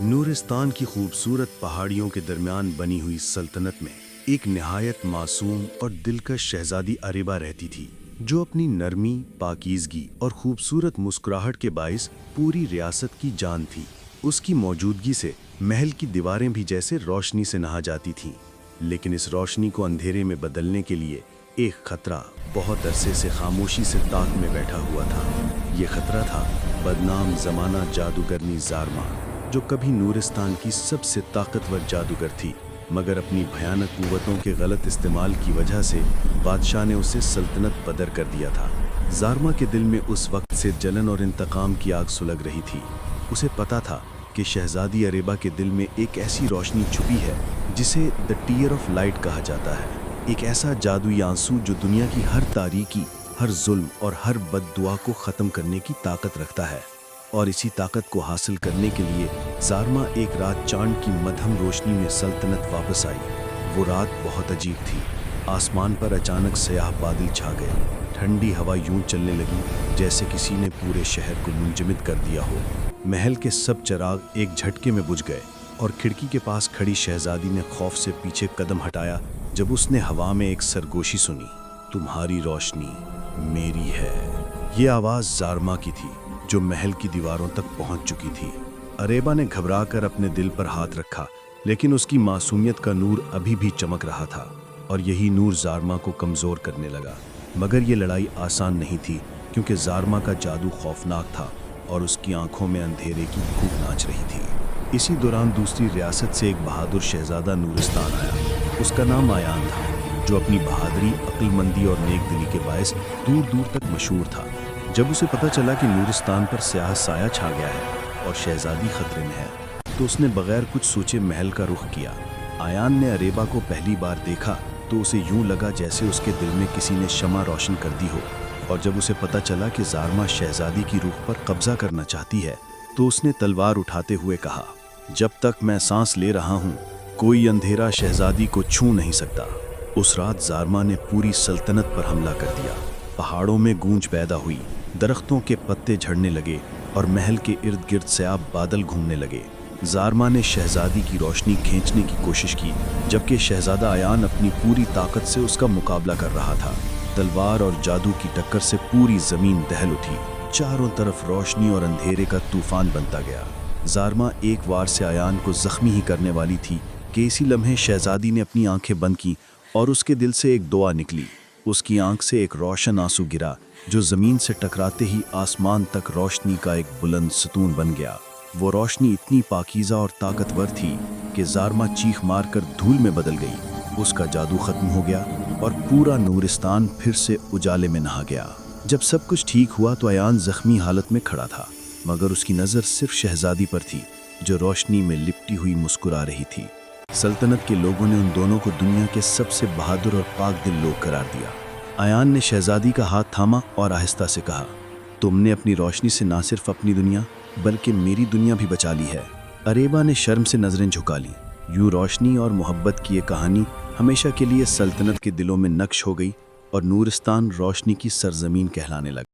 नूरिस्तान की खूबसूरत पहाड़ियों के दरमियान बनी हुई सल्तनत में एक निहायत मासूम और दिलकश शहजादी अरेबा रहती थी, जो अपनी नरमी, पाकीज़गी और खूबसूरत मुस्कुराहट के बाइस पूरी रियासत की जान थी। उसकी मौजूदगी से महल की दीवारें भी जैसे रोशनी से नहा जाती थीं, लेकिन इस रोशनी को अंधेरे में बदलने के लिए एक खतरा बहुत अरसे से खामोशी से ताक में बैठा हुआ था। ये खतरा था बदनाम ज़माना जादूगरनी ज़ारमा, जो कभी नूरिस्तान की सबसे ताकतवर जादूगर थी, मगर अपनी भयानक कुव्वतों के गलत इस्तेमाल की वजह से बादशाह ने उसे सल्तनत बदर कर दिया था। ज़ारमा के दिल में उस वक्त से जलन और इंतकाम की आग सुलग रही थी। उसे पता था कि शहजादी अरेबा के दिल में एक ऐसी रोशनी छुपी है जिसे द टीयर ऑफ लाइट कहा जाता है, एक ऐसा जादुई आंसू जो दुनिया की हर तारीकी, हर जुल्म और हर बद्दुआ को ख़त्म करने की ताकत रखता है। और इसी ताकत को हासिल करने के लिए ज़ारमा एक रात चांद की मध्यम रोशनी में सल्तनत वापस आई। वो रात बहुत अजीब थी। आसमान पर अचानक स्याह बादल छा गए। ठंडी हवा यूं चलने लगी जैसे किसी ने पूरे शहर को मुंजमद कर दिया हो। महल के सब चिराग एक झटके में बुझ गए और खिड़की के पास खड़ी शहजादी ने खौफ से पीछे कदम हटाया जब उसने हवा में एक सरगोशी सुनी, तुम्हारी रोशनी मेरी है। ये आवाज़ ज़ारमा की थी, जो महल की दीवारों तक पहुंच चुकी थी। अरेबा ने घबराकर अपने दिल पर हाथ रखा, लेकिन उसकी मासूमियत का नूर अभी भी चमक रहा था और यही नूर ज़ारमा को कमज़ोर करने लगा। मगर ये लड़ाई आसान नहीं थी, क्योंकि ज़ारमा का जादू खौफनाक था और उसकी आंखों में अंधेरे की भूख नाच रही थी। इसी दौरान दूसरी रियासत से एक बहादुर शहजादा नूरिस्तान आया। उसका नाम आयान था, जो अपनी बहादुरी, अक्लमंदी और नेक दिली के बायस दूर दूर तक मशहूर था। जब उसे पता चला कि नूरिस्तान पर स्याह साया छा गया है और शहजादी खतरे में है, तो उसने बगैर कुछ सोचे महल का रुख किया। आयान ने अरेबा को पहली बार देखा तो उसे यूं लगा जैसे उसके दिल में किसी ने शमा रोशन कर दी हो। और जब उसे पता चला कि ज़ारमा शहजादी की रूह पर कब्जा करना चाहती है, तो उसने तलवार उठाते हुए कहा, जब तक मैं सांस ले रहा हूँ, कोई अंधेरा शहजादी को छू नहीं सकता। उस रात ज़ारमा ने पूरी सल्तनत पर हमला कर दिया। पहाड़ों में गूंज पैदा हुई, दरख्तों के पत्ते झड़ने लगे और महल के इर्द गिर्द स्याह बादल घूमने लगे। ज़ारमा ने शहजादी की रोशनी खींचने की कोशिश की, जबकि शहजादा आयान अपनी पूरी ताकत से उसका मुकाबला कर रहा था। तलवार और जादू की टक्कर से पूरी ज़मीन दहल उठी। चारों तरफ रोशनी और अंधेरे का तूफान बनता गया। ज़ारमा एक वार से आयान को ज़ख्मी ही करने वाली थी कि इसी लम्हे शहजादी ने अपनी आंखें बंद की और उसके दिल से एक दुआ निकली। उसकी आंख से एक रोशन आंसू गिरा, जो ज़मीन से टकराते ही आसमान तक रोशनी का एक बुलंद सतून बन गया। वो रोशनी इतनी पाकीज़ा और ताकतवर थी कि ज़ारमा चीख मारकर धूल में बदल गई। उसका जादू ख़त्म हो गया और पूरा नूरिस्तान फिर से उजाले में नहा गया। जब सब कुछ ठीक हुआ तो आयान ज़ख्मी हालत में खड़ा था, मगर उसकी नज़र सिर्फ शहजादी पर थी, जो रोशनी में लिपटी हुई मुस्कुरा रही थी। सल्तनत के लोगों ने उन दोनों को दुनिया के सबसे बहादुर और पाक दिल लोग करार दिया। आयान ने शहजादी का हाथ थामा और आहिस्ता से कहा, तुमने अपनी रोशनी से ना सिर्फ अपनी दुनिया बल्कि मेरी दुनिया भी बचा ली है। अरेबा ने शर्म से नजरें झुका ली। यूं रोशनी और मोहब्बत की ये कहानी हमेशा के लिए सल्तनत के दिलों में नक्श हो गई और नूरिस्तान रोशनी की सरजमीन कहलाने लगा।